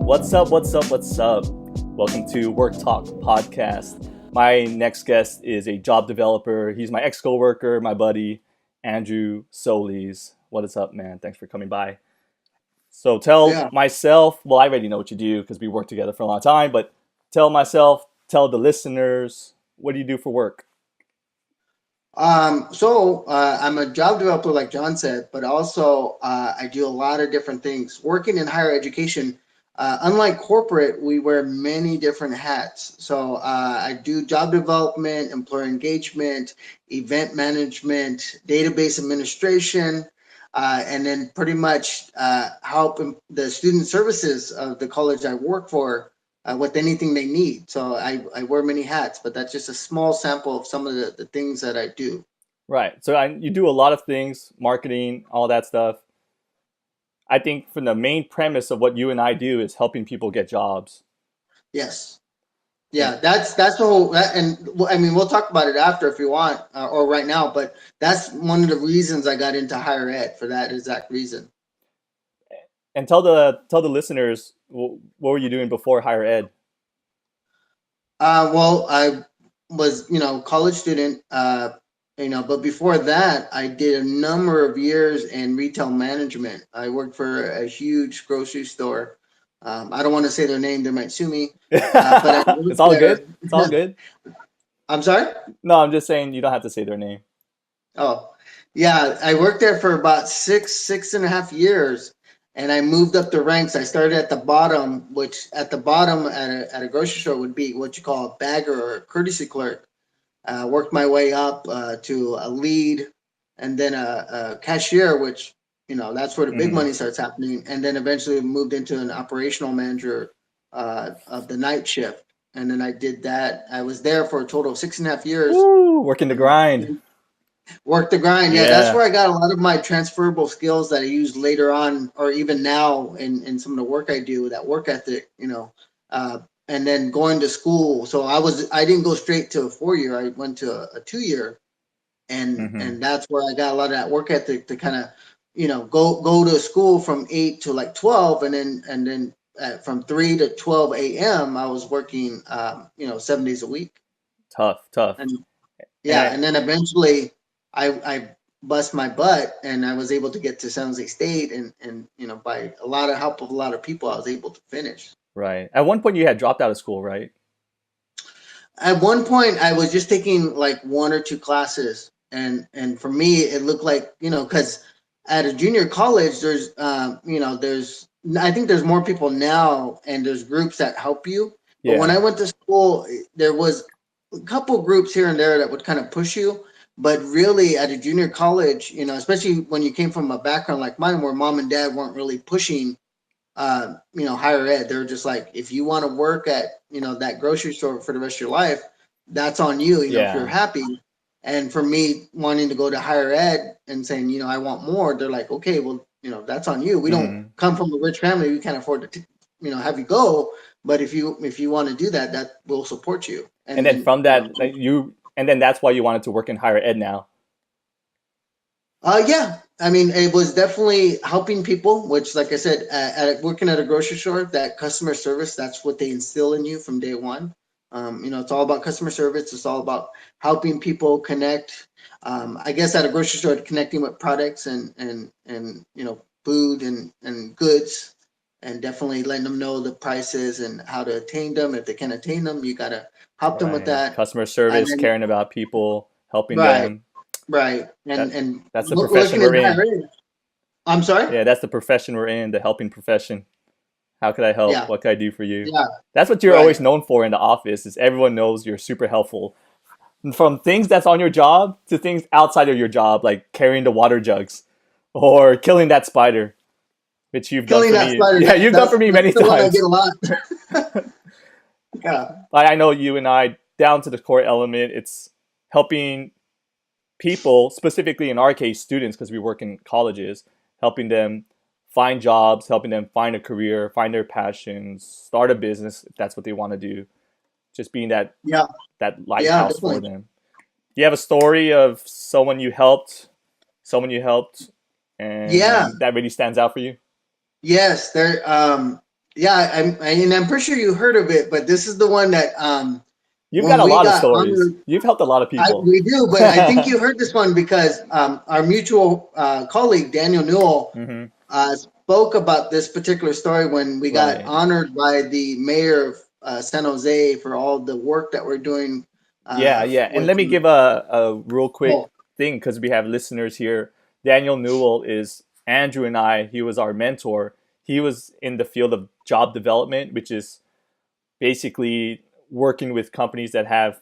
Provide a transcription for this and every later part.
What's up? What's up? What's up? Welcome to Work Talk Podcast. My next guest is a job developer. He's my ex-coworker, my buddy, Andrew Soliz. What is up, man? Thanks for coming by. So tell Yeah. myself, well, I already know what you do because we worked together for a long time, but tell the listeners, what do you do for work? I'm a job developer, like John said, but also I do a lot of different things. Working in higher education, unlike corporate, we wear many different hats. I do job development, employer engagement, event management, database administration, and then pretty much help the student services of the college I work for with anything they need. I wear many hats, but that's just a small sample of some of the things that I do. Right. You do a lot of things, marketing, all that stuff. I think from the main premise of what you and I do is helping people get jobs. Yes. And Yeah, that's the whole, I mean, we'll talk about it after if you want, or right now, but that's one of the reasons I got into higher ed, for that exact reason. and tell the listeners what were you doing before higher ed? Well, I was, college student, but before that, I did a number of years in retail management. I worked for a huge grocery store. I don't want to say their name; they might sue me. But I It's worked all there. good. It's all good. I'm sorry. No, I'm just saying you don't have to say their name. Oh, yeah, I worked there for about six and a half years, and I moved up the ranks. I started at the bottom, which at the bottom at a grocery store would be what you call a bagger or a courtesy clerk. Worked my way up to a lead, and then a cashier, which that's where the big Hmm. money starts happening. And then eventually moved into an operational manager of the night shift. And then I did that. I was there for a total of 6.5 years. Woo, working the grind. Work the grind. Yeah, that's Yeah. where I got a lot of my transferable skills that I use later on, or even now in some of the work I do. That work ethic, and then going to school. So I didn't go straight to a 4 year. I went to a 2 year, Hmm. and that's where I got a lot of that work ethic to kind of go to school from 8 to like 12, and then from 3 to 12 a.m. I was working 7 days a week, Tough, tough. and And yeah, and then eventually I bust my butt and I was able to get to San Jose State, and by a lot of help of a lot of people I was able to finish. right. At one point you had dropped out of school, right? At one point I was just taking like one or two classes, and for me it looked like, because at a junior college there's I think there's more people now, and there's groups that help you. But when Yeah. I went to school, there was a couple groups here and there that would kind of push you. But really, at a junior college, especially when you came from a background like mine, where mom and dad weren't really pushing, higher ed, they're just like, if you want to work at, that grocery store for the rest of your life, that's on you, if you're Yeah. happy. And for me, wanting to go to higher ed and saying, I want more, they're like, okay, well, that's on you. We don't Hmm. come from a rich family. We can't afford to, have you go. But if you want to do that, that will support you. And And then then, from that, and then that's why you wanted to work in higher ed now. Yeah, I mean, it was definitely helping people, which, like I said, working at a grocery store, that customer service, that's what they instill in you from day one. It's all about customer service. It's all about helping people connect. I guess at a grocery store, connecting with products and food and goods, and definitely letting them know the prices and how to attain them. If they can't attain them, you gotta help them with Right. that. Customer And service, then caring about people, helping right, them. right, That and that's the profession looking we're in in. higher ed. I'm sorry. Yeah, that's the profession we're in, the helping profession. How could I help? Yeah, What could I do for you? yeah, That's what you're right. always known for in the office is everyone knows you're super helpful. From things that's on your job to things outside of your job, like carrying the water jugs or killing that spider, which you've done Killing for that me. spider. Yeah, you've done for me That's many the one I get times. a lot. Yeah, I know you and I, down to the core element, it's helping people, specifically in our case, students, because we work in colleges, helping them find jobs, helping them find a career, find their passions, start a business if that's what they want to do. Just being yeah, that yeah, lighthouse for definitely. them. Do you have a story of someone you helped, Yeah, and that really stands out for you? yes. There. Yeah, and I'm pretty sure you heard of it, but this is the one that You've got when a we lot of got stories. honored, You've helped a lot of people. we do, but I think you heard this one because our mutual colleague Daniel Newell Hmm. spoke about this particular story when we got Right. honored by the mayor of San Jose for all the work that we're doing Yeah, yeah. And with. let me give a real quick Oh, thing because we have listeners here. Daniel Newell is Andrew and I. He was our mentor. He was in the field of job development, which is basically working with companies that have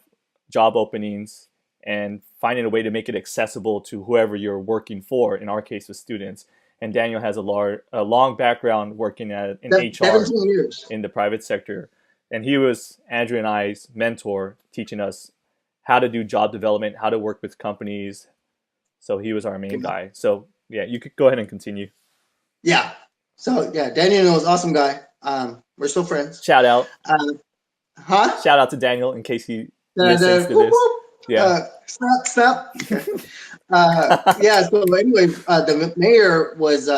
job openings and finding a way to make it accessible to whoever you're working for, in our case, with students. And Daniel has a long background working in HR 17 years. in the private sector. And he was Andrew and I's mentor, teaching us how to do job development, how to work with companies. So he was our main Yeah. guy. So yeah, you could go ahead and continue. Yeah. So yeah, Daniel Newell is awesome guy. We're still friends. Shout out. Uh, huh? Shout out to Daniel in case he listens The to whoop, this. whoop. Yeah. Snap, snap. Okay. Yeah. So anyway, the mayor was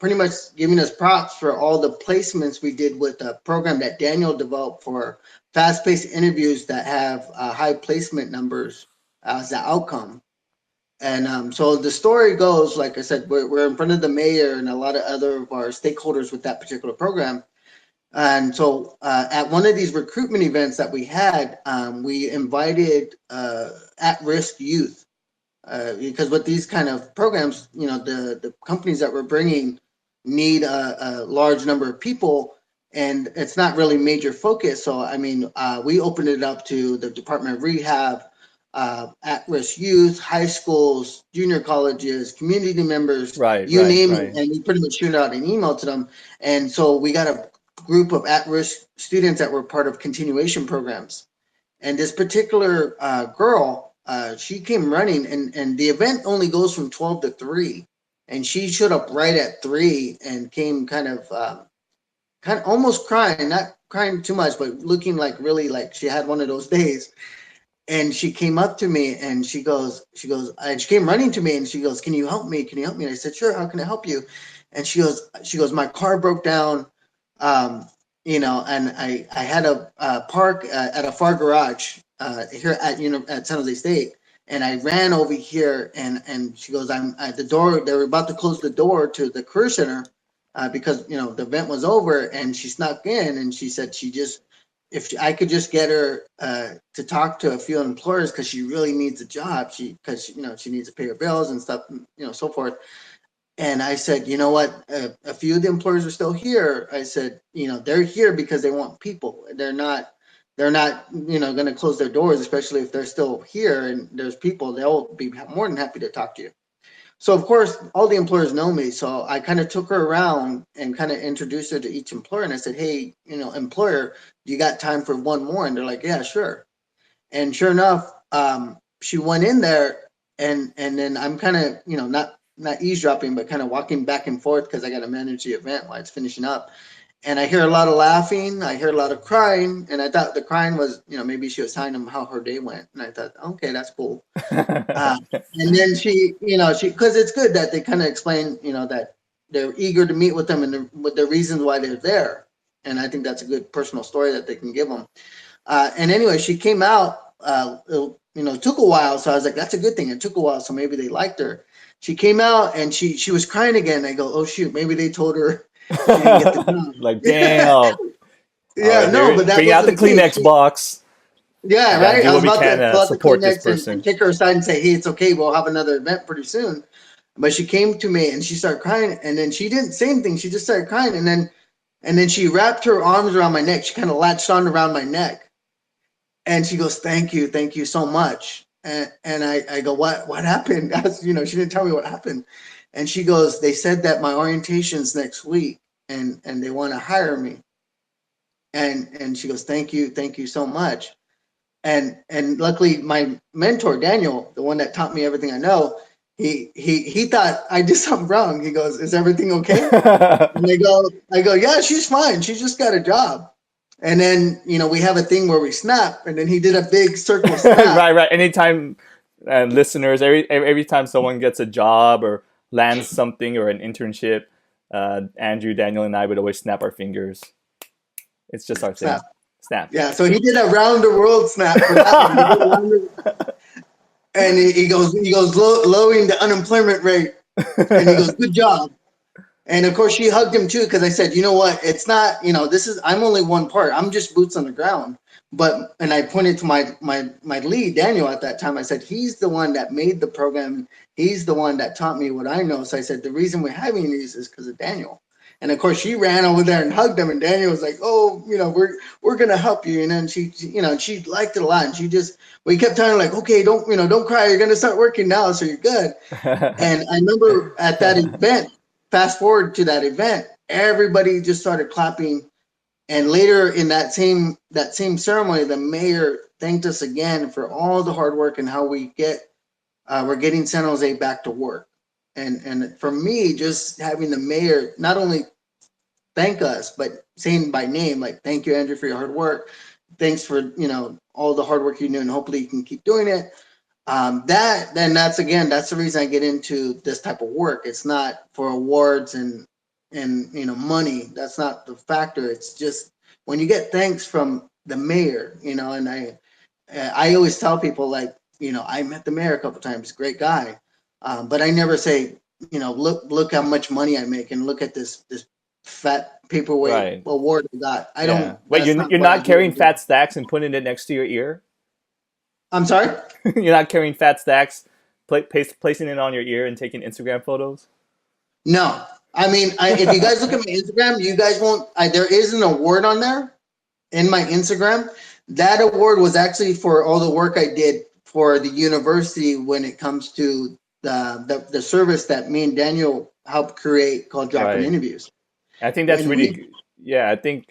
pretty much giving us props for all the placements we did with a program that Daniel developed for fast-paced interviews that have high placement numbers as the outcome. And so the story goes, like I said, we're in front of the mayor and a lot of other of our stakeholders with that particular program. And so at one of these recruitment events that we had, we invited at-risk youth because with these kind of programs, the companies that we're bringing need a large number of people, and it's not really major focus. So I mean, we opened it up to the Department of Rehab, at-risk youth, high schools, junior colleges, community members, Right, you right, name it, right. and we pretty much shoot out an email to them. And so we got a group of at-risk students that were part of continuation programs. And this particular girl, she came running, and the event only goes from 12 to 3. And she showed up right at 3 and came kind of almost crying, not crying too much, but looking like really like she had one of those days. And she came up to me and and she came running to me and she goes, "Can you help me? Can you help me?" And I said, "Sure, how can I help you?" And she goes, "My car broke down, um, and I had a park at a far garage here at San Jose State, and I ran over here and she goes, I'm at the door. They were about to close the door to the career center because the event was over, and she snuck in and she said she just if I could just get her to talk to a few employers because she really needs a job, because she needs to pay her bills and stuff, so forth." And I said, "You know what? A few of the employers are still here." I said, "They're here because they want people. They're not going to close their doors, especially if they're still here and there's people. They'll be more than happy to talk to you." So of course, all the employers know me. So I kind of took her around and kind of introduced her to each employer. And I said, "Hey, employer, do you got time for one more?" And they're like, "Yeah, sure." And sure enough, she went in there, and then I'm kind of not eavesdropping, but kind of walking back and forth because I got to manage the event while it's finishing up. And I hear a lot of laughing, I hear a lot of crying, and I thought the crying was maybe she was telling them how her day went, and I thought, okay, that's cool. Uh, and then she because it's good that they kind of explain that they're eager to meet with them and with the reasons why they're there, and I think that's a good personal story that they can give them. And anyway, she came out. It took a while, so I was like, "That's a good thing." It took a while, so maybe they liked her. She came out and she was crying again. I go, "Oh shoot, maybe they told her she didn't get the job." Like, damn. All Yeah, right, no, here, but that bring out the wasn't the case. Kleenex box. I Yeah, got to right. do I was what we about can to to pull out the support this Kleenex and person. take her aside and say, "Hey, it's okay. We'll have another event pretty soon." But she came to me and she started crying, and then she didn't say anything. She just started crying, and then she wrapped her arms around my neck. She kind of latched on around my neck, and she goes, thank you so much." And I go, what happened? She didn't tell me what happened. And she goes, "They said that my orientation's next week, and they want to hire me." And she goes, thank you so much." And luckily my mentor Daniel, the one that taught me everything I know, he thought I did something wrong. He goes, "Is everything okay?" And I go, "Yeah, she's fine. She just got a job." And then, we have a thing where we snap, and then he did a big circle snap. Right, right. Anytime, listeners, every time someone gets a job or lands something or an internship, Andrew, Daniel, and I would always snap our fingers. It's just our Snap. thing. Snap. Yeah, so he did a round the world snap for that one. He did round and he goes lowering the unemployment rate, and he goes, good job. And of course, she hugged him too because I said, you know what? It's not, this is, I'm only one part. I'm just boots on the ground. But, and I pointed to my lead, Daniel, at that time. I said, he's the one that made the program. He's the one that taught me what I know. So I said, the reason we're having these is because of Daniel. And of course, she ran over there and hugged him. And Daniel was like, "Oh, we're gonna help you." And then she liked it a lot. And we kept telling her like, "Okay, don't cry. You're gonna start working now, so you're good." And I remember at that event, fast forward to that event, everybody just started clapping. And later in that same ceremony, the mayor thanked us again for all the hard work and how we're getting San Jose back to work. And for me, just having the mayor not only thank us, but saying by name, like, thank you, Andrew, for your hard work. Thanks for, all the hard work you do, and hopefully you can keep doing it. That's the reason I get into this type of work. It's not for awards and money. That's not the factor. It's just when you get thanks from the mayor, and I always tell people like, I met the mayor a couple times, great guy. But I never say, look how much money I make and look at this fat paperweight Right. award I got. I Yeah. don't. Wait, That's you're not what I not carrying do. fat stacks and putting it next to your ear? I'm sorry. You're not carrying fat stacks, placing it on your ear and taking Instagram photos? No, I mean, if you guys look at my Instagram, you guys won't. There is an award on there in my Instagram. That award was actually for all the work I did for the university when it comes to the service that me and Daniel helped create called Drop-in Right. Interviews. I think that's When really we, good. Yeah, I think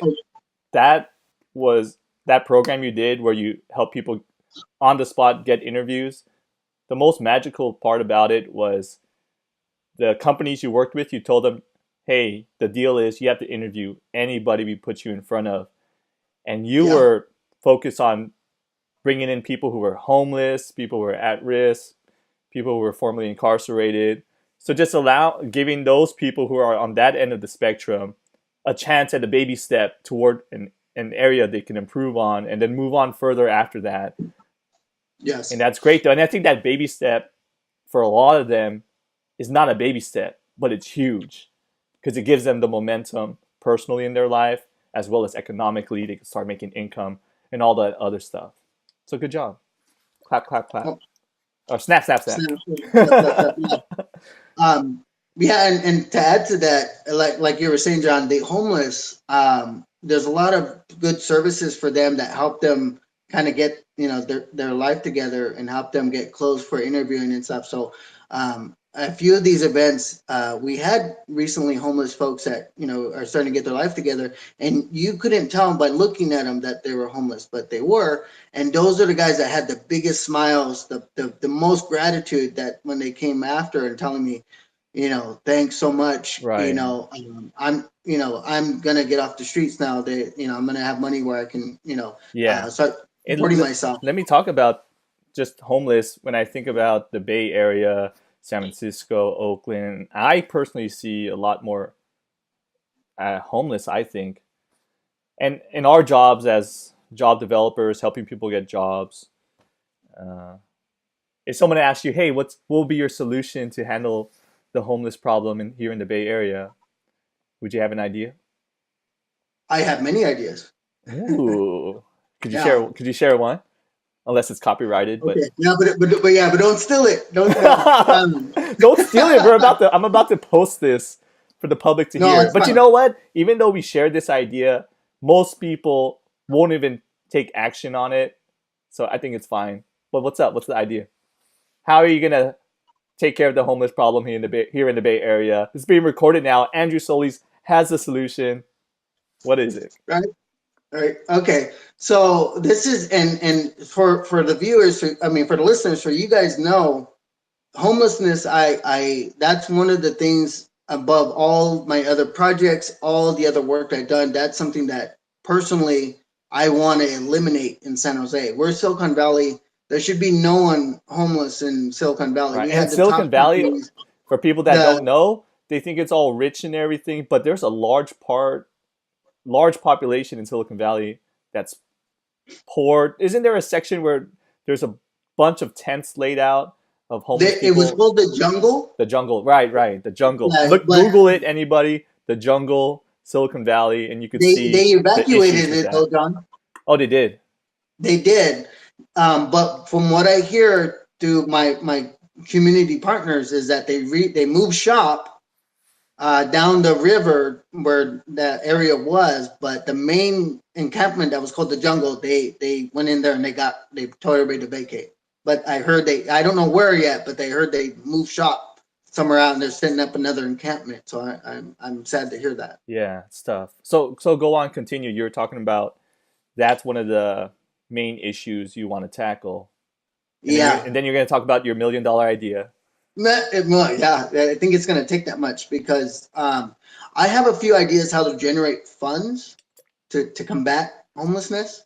that was that program you did where you help people on the spot get interviews. The most magical part about it was the companies you worked with, you told them, hey, the deal is you have to interview anybody we put you in front of. And you yeah, were focused on bringing in people who were homeless, people who were at risk, people who were formerly incarcerated. So just giving those people who are on that end of the spectrum a chance at a baby step toward an area they can improve on and then move on further after that. And yes, that's great though. And I think that baby step for a lot of them is not a baby step, but it's huge because it gives them the momentum personally in their life as well as economically. They can start making income and all that other stuff. So good job. Clap, clap, clap. oh, Or snap, snap, snap. snap, snap, snap, snap, yeah. Yeah, and to add to that, like you were saying, John, the homeless, there's a lot of good services for them that help them kind of get their life together and help them get close for interviewing and stuff. So a few of these events, we had recently homeless folks that are starting to get their life together, and you couldn't tell by looking at them that they were homeless, but they were. And those are the guys that had the biggest smiles, the most gratitude, that when they came after and telling me, thanks so much. Right. I'm gonna get off the streets now. I'm gonna have money where I can, Yeah. start And supporting myself. let me talk about just homeless. When I think about the Bay Area, San Francisco, Oakland, I personally see a lot more homeless, I think. And in our jobs as job developers, helping people get jobs, uh, if someone asks you, hey, what will be your solution to handle the homeless problem here in the Bay Area? Would you have an idea? I have many ideas. Ooh. Yeah. Could you share one? Unless it's copyrighted, but Okay. Yeah, but don't steal it. Don't don't steal it. I'm about to post this for the public to No, hear. it's But you fine. know what? Even though we shared this idea, most people won't even take action on it. So I think it's fine. But what's up? What's the idea? How are you gonna take care of the homeless problem here in the Bay Area? It's being recorded now. Andrew Soliz has the solution. What is it? Right. Right. Okay. So this is and for the viewers, I mean for the listeners, so you guys know, homelessness. I that's one of the things above all my other projects, all the other work I've done. That's something that personally I want to eliminate in San Jose. We're Silicon Valley. There should be no one homeless in Silicon Valley. Right. We And had the Silicon top Valley, companies. for people that The don't know, they think it's all rich and everything, but there's a large part large population in Silicon Valley that's poor. Isn't there a section where there's a bunch of tents laid out of homeless It was people? called the jungle. The jungle, right, right, the jungle. Yeah, Look, but Google it, anybody. The jungle, Silicon Valley, and you could they see the issues evacuated with it though, that. John. Oh, they did. They did. But from what I hear through my community partners is that they moved shop down the river where that area was, but the main encampment that was called the jungle, they went in there and they told everybody to vacate. But I heard I don't know where yet, but they heard they moved shop somewhere out and they're setting up another encampment. So I'm sad to hear that. Yeah, it's tough. So go on, continue. You're talking about that's one of the main issues you want to tackle, Yeah. and then you're gonna talk about your $1 million idea. Well, yeah, I think it's going to take that much because I have a few ideas how to generate funds to combat homelessness.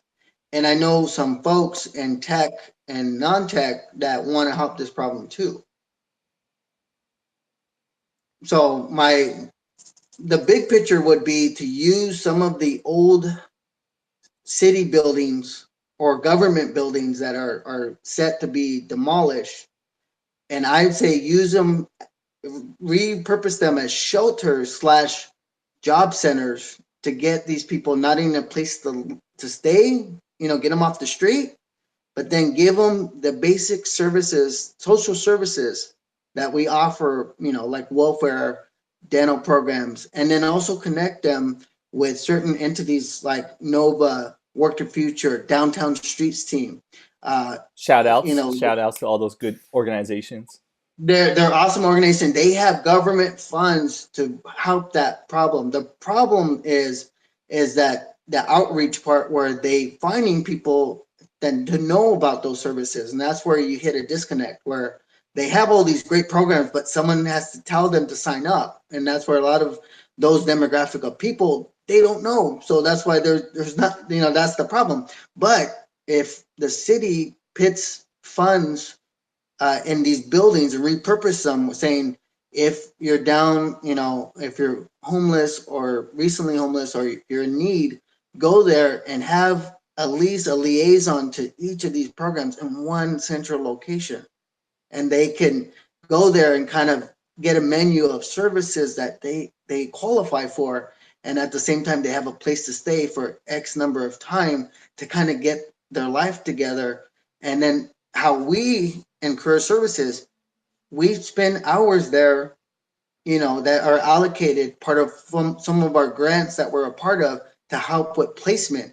And I know some folks in tech and non-tech that want to help this problem too. So the big picture would be to use some of the old city buildings or government buildings that are set to be demolished. And I'd say use them, repurpose them as shelters slash job centers to get these people not in a place to stay, get them off the street, but then give them the basic services, social services that we offer, like welfare, dental programs, and then also connect them with certain entities like Nova, Work the Future, Downtown Streets Team. Uh, you know, Shout outs to all those good organizations. they're awesome organization. They have government funds to help that problem. The problem is that the outreach part where they finding people then to know about those services, and that's where you hit a disconnect where they have all these great programs, but someone has to tell them to sign up, and that's where a lot of those demographic of people they don't know. So that's why there's not that's the problem. But if the city pits funds in these buildings and repurpose them, saying if you're down, if you're homeless or recently homeless or you're in need, go there and have at least a liaison to each of these programs in one central location. And they can go there and kind of get a menu of services that they qualify for. And at the same time, they have a place to stay for X number of time to kind of get their life together. And then how we in career services, we spend hours there, that are allocated part of from some of our grants that we're a part of to help with placement.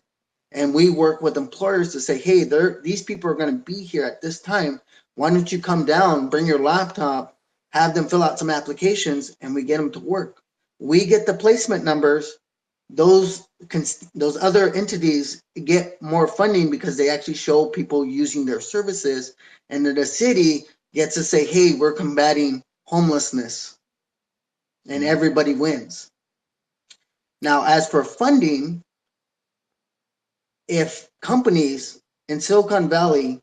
And we work with employers to say, hey, these people are going to be here at this time. Why don't you come down, bring your laptop, have them fill out some applications, and we get them to work. We get the placement numbers. Those those other entities get more funding because they actually show people using their services, and then the city gets to say, "Hey, we're combating homelessness," and Mm. everybody wins. Now, as for funding, if companies in Silicon Valley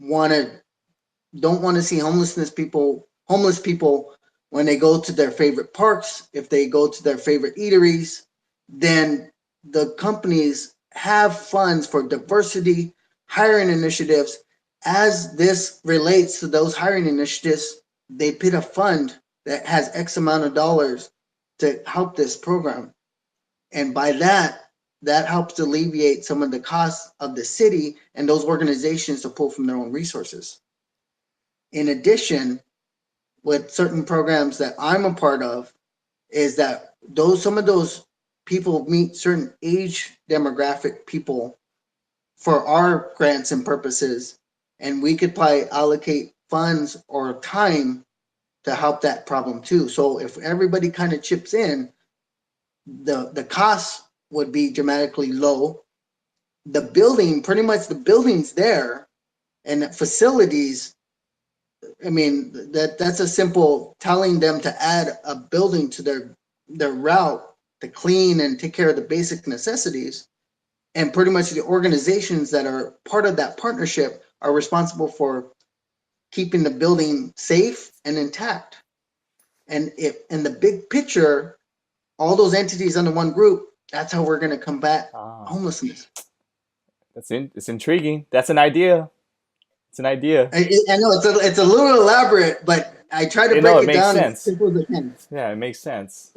want to don't want to see homeless people when they go to their favorite parks, if they go to their favorite eateries, then the companies have funds for diversity hiring initiatives. As this relates to those hiring initiatives, they put a fund that has X amount of dollars to help this program. And by that helps alleviate some of the costs of the city and those organizations to pull from their own resources. In addition, with certain programs that I'm a part of, is that some of those people meet certain age demographic people for our grants and purposes, and we could probably allocate funds or time to help that problem too. So if everybody kind of chips in, the costs would be dramatically low. The building, pretty much the building's there, and the facilities, I mean, that's a simple telling them to add a building to their route to clean and take care of the basic necessities. And pretty much the organizations that are part of that partnership are responsible for keeping the building safe and intact. And if in the big picture, all those entities under one group That's how we're going to combat Ah, homelessness. it's intriguing. That's an idea. It's an idea. I know it's a little elaborate, but I try to You know, break it it makes down as sense. simple as I can. Yeah, it makes sense.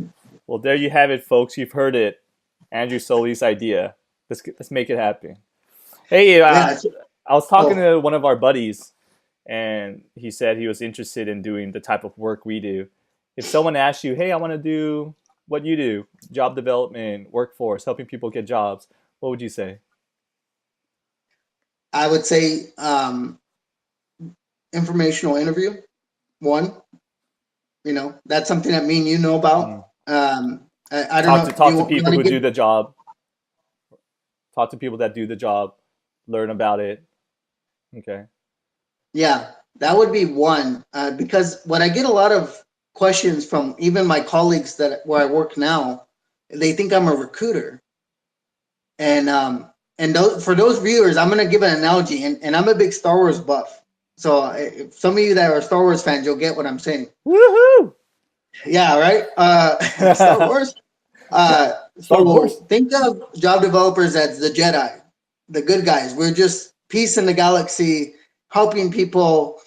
Well, there you have it, folks. You've heard it. Andrew Soli's idea. Let's make it happen. Hey, Yeah. I was talking Oh, to one of our buddies, and he said he was interested in doing the type of work we do. If someone asked you, "Hey, I want to do what you do, job development, workforce, helping people get jobs," what would you say? I would say informational interview. One, that's something that me and you know Mm. about. I don't know. Talk to You people want to who give? do the job. Talk to people that do the job. Learn about it. Okay. Yeah, that would be one. Because what I get a lot of questions from even my colleagues that where I work now, they think I'm a recruiter. And for those viewers, I'm gonna give an analogy, and I'm a big Star Wars buff. So if some of you that are Star Wars fans, you'll get what I'm saying. Woohoo! Yeah, right. Star Wars. Star Wars. So think of job developers as the Jedi, the good guys. We're just peace in the galaxy, helping people,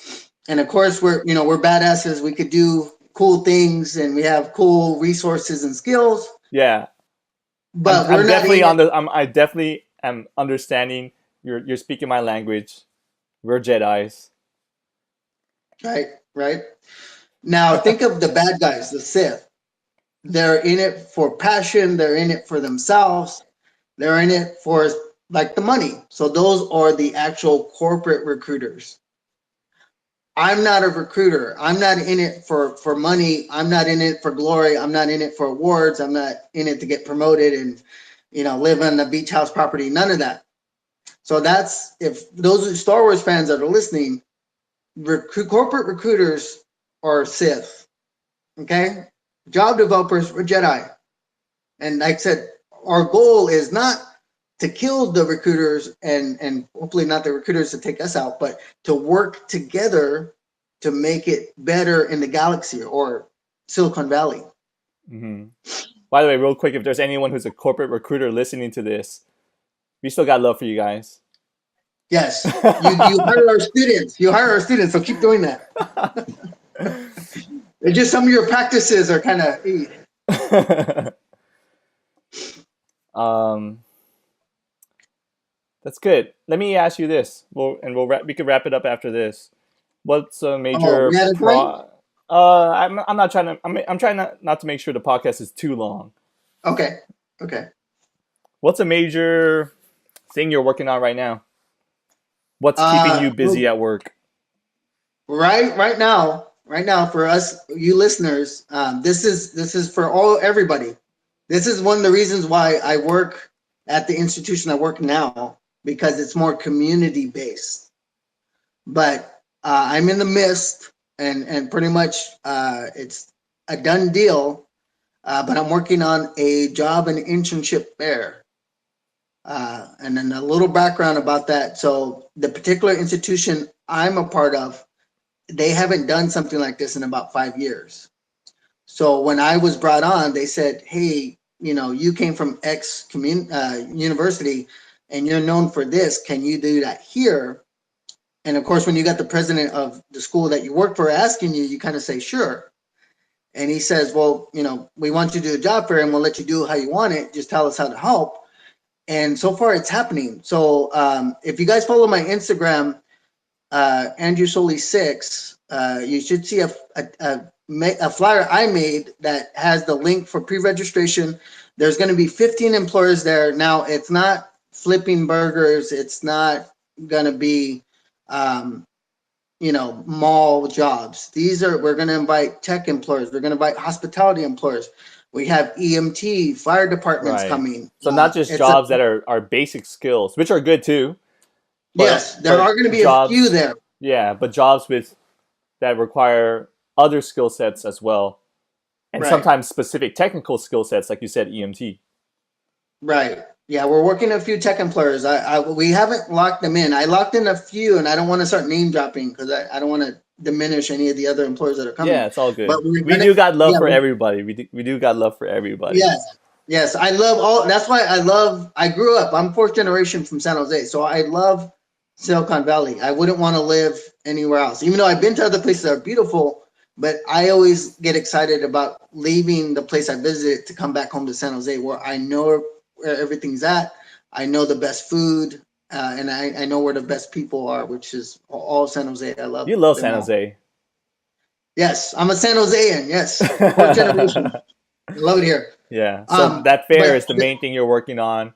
and of course we're badasses. We could do cool things, and we have cool resources and skills, Yeah, but we're I'm not definitely in on it. the. I definitely am understanding. You're speaking my language. We're Jedi's. Right, right. Now think of the bad guys, the Sith. They're in it for passion. They're in it for themselves. They're in it for like the money. So those are the actual corporate recruiters. I'm not a recruiter. I'm not in it for money. I'm not in it for glory. I'm not in it for awards. I'm not in it to get promoted and live on the beach house property. None of that. So that's if those are Star Wars fans that are listening, corporate recruiters are Sith. Okay, job developers are Jedi. And like I said, our goal is not to kill the recruiters and hopefully not the recruiters to take us out, but to work together to make it better in the galaxy or Silicon Valley. Hmm. By the way, real quick, if there's anyone who's a corporate recruiter listening to this, we still got love for you guys. Yes, you hire our students. You hire our students, so keep doing that. It's just some of your practices are kind of. um, that's good. Let me ask you this. We can wrap it up after this. What's a Oh, we major had a time. pro? I'm not trying to. I'm trying not to make sure the podcast is too long. Okay, okay. What's a major thing you're working on right now? What's keeping you busy Well, at work? right now for us, you listeners, this is for all everybody. This is one of the reasons why I work at the institution I work now because it's more community based. But I'm in the midst, and pretty much it's a done deal. But I'm working on a job and internship fair. And then a little background about that. So the particular institution I'm a part of, they haven't done something like this in about 5 years. So when I was brought on, they said, "Hey, you came from university, and you're known for this. Can you do that here?" And of course, when you got the president of the school that you work for asking you, you kind of say, "Sure." And he says, "Well, we want you to do a job fair, and we'll let you do how you want it. Just tell us how to help." And so far, it's happening. So if you guys follow my Instagram, Andrew Soliz 6, you should see a flyer I made that has the link for pre-registration. There's going to be 15 employers there. Now, it's not flipping burgers. It's not going to be, um, mall jobs. We're going to invite tech employers. We're going to invite hospitality employers. We have EMT, fire departments Right. coming. So not just It's a jobs that are basic skills, which are good too, Yes, there but are going to be a few jobs, there. yeah, but jobs with that require other skill sets as well, and Right. sometimes specific technical skill sets, like you said, EMT. Right. Yeah, we're working a few tech employers. We haven't locked them in. I locked in a few, and I don't want to start name dropping because I don't want to diminish any of the other employers that are Yeah, coming. it's all But good. we're We gonna, do got love yeah, for everybody. We do got love for everybody. yes, Yes, I love that's why I grew up, I'm fourth generation from San Jose. So I love Silicon Valley. I wouldn't want to live anywhere else, even though I've been to other places that are beautiful, but I always get excited about leaving the place I visit to come back home to San Jose where I know where everything's at. I know the best food, and I know where the best people are, which is all San Jose. I love You love them San all. Jose. Yes, I'm a San Josean. Yes, fourth generation. I love it here. Yeah. So that fair But is the main thing you're working on.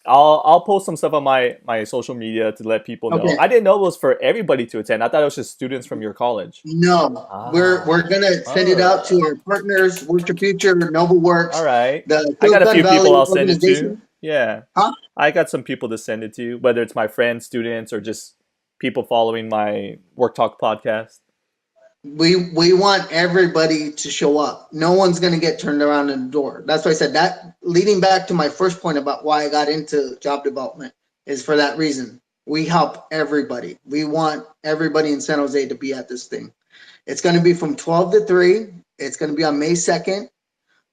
I'll post some stuff on my social media to let people know. okay, I didn't know it was for everybody to attend. I thought it was just students from your college. no, we're Ah. gonna send it out to Oh. our partners, Work to Future, Noble All Works, right. the I got a Silicon few people Valley I'll send it to. organization. Yeah. Huh? I got some people to send it to, whether it's my friends, students, or just people following my Work Talk podcast. We want everybody to show up. No one's gonna get turned around in the door. That's why I said that. Leading back to my first point about why I got into job development is for that reason. We help everybody. We want everybody in San Jose to be at this thing. It's going to be from 12 to 3. It's going to be on May 2nd.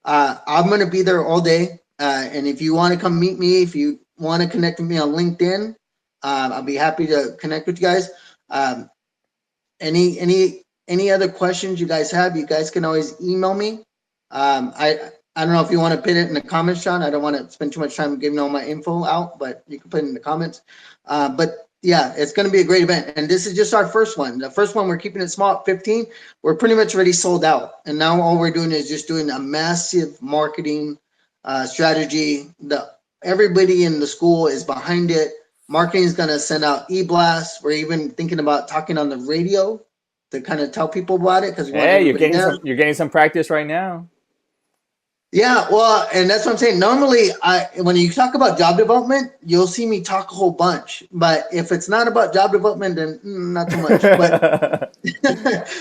I'm going to be there all day. And if you want to come meet me, if you want to connect with me on LinkedIn, I'll be happy to connect with you guys. Um, any other questions you guys have, you guys can always email me. I don't know if you want to put it in the comments, Sean. I don't want to spend too much time giving all my info out, but you can put it in the comments. But yeah, it's going to be a great event. And this is just our first one. The first one, we're keeping it small at 15. We're pretty much already sold out. And now all we're doing is just doing a massive marketing strategy. Everybody in the school is behind it. Marketing is going to send out e-blasts. We're even thinking about talking on the radio to kind of tell people about it because we want Hey, everybody there. you're getting some practice right now. Yeah, well, and that's what I'm saying. Normally, when you talk about job development, you'll see me talk a whole bunch. But if it's not about job development, then not too much. But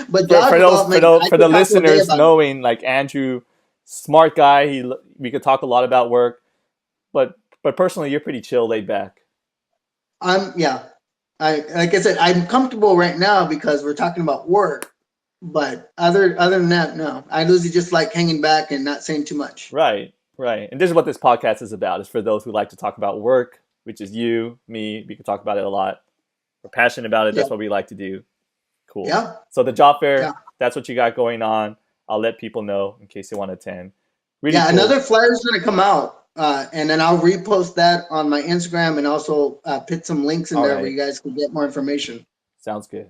but job development, I For the could talk all day listeners, about it. knowing like Andrew, smart guy, we could talk a lot about work, but personally, you're pretty chill, laid back. Yeah, like I said, I'm comfortable right now because we're talking about work. But other than that, no. I usually just like hanging back and not saying too much. Right, right. And this is what this podcast is about. It's for those who like to talk about work, which is you, me. We can talk about it a lot. We're passionate about it. Yeah, That's what we like to do. Cool. yeah, So the job fair, yeah. that's what you got going on. I'll let people know in case they want to attend. Really Yeah, cool. another flyer is going to come out, and then I'll repost that on my Instagram and also put some links in All there where right. you guys can get more information. Sounds good.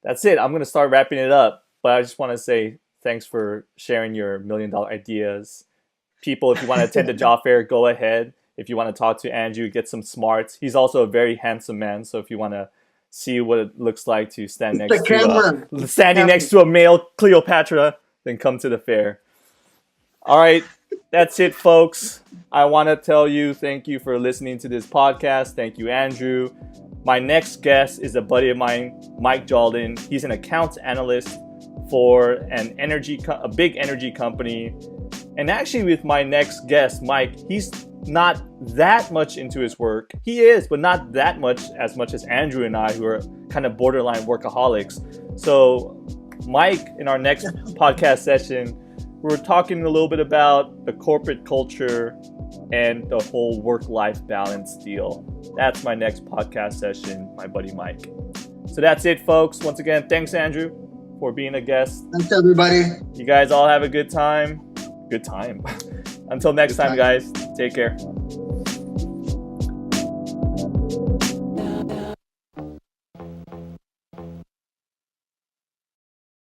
That's it. I'm going to start wrapping it up. But I just want to say thanks for sharing your $1 million ideas. People, if you want to attend the job fair, go ahead. If you want to talk to Andrew, get some smarts. He's also a very handsome man. So if you want to see what it looks like to stand The next to camera. standing next to a male Cleopatra, then come to the fair. All right, that's it, folks. I want to tell you thank you for listening to this podcast. Thank you, Andrew. My next guest is a buddy of mine, Mike Jalden. He's an accounts analyst for a big energy company. And actually, with my next guest, Mike, he's not that much into his work. He is, but not that much as Andrew and I, who are kind of borderline workaholics. So, Mike, in our next podcast session, we're talking a little bit about the corporate culture and the whole work-life balance deal. That's my next podcast session, my buddy Mike. So that's it, folks. Once again, thanks, Andrew, for being a guest. Thanks, everybody. You guys all have a good time. Good time. Until next time, guys. Take care.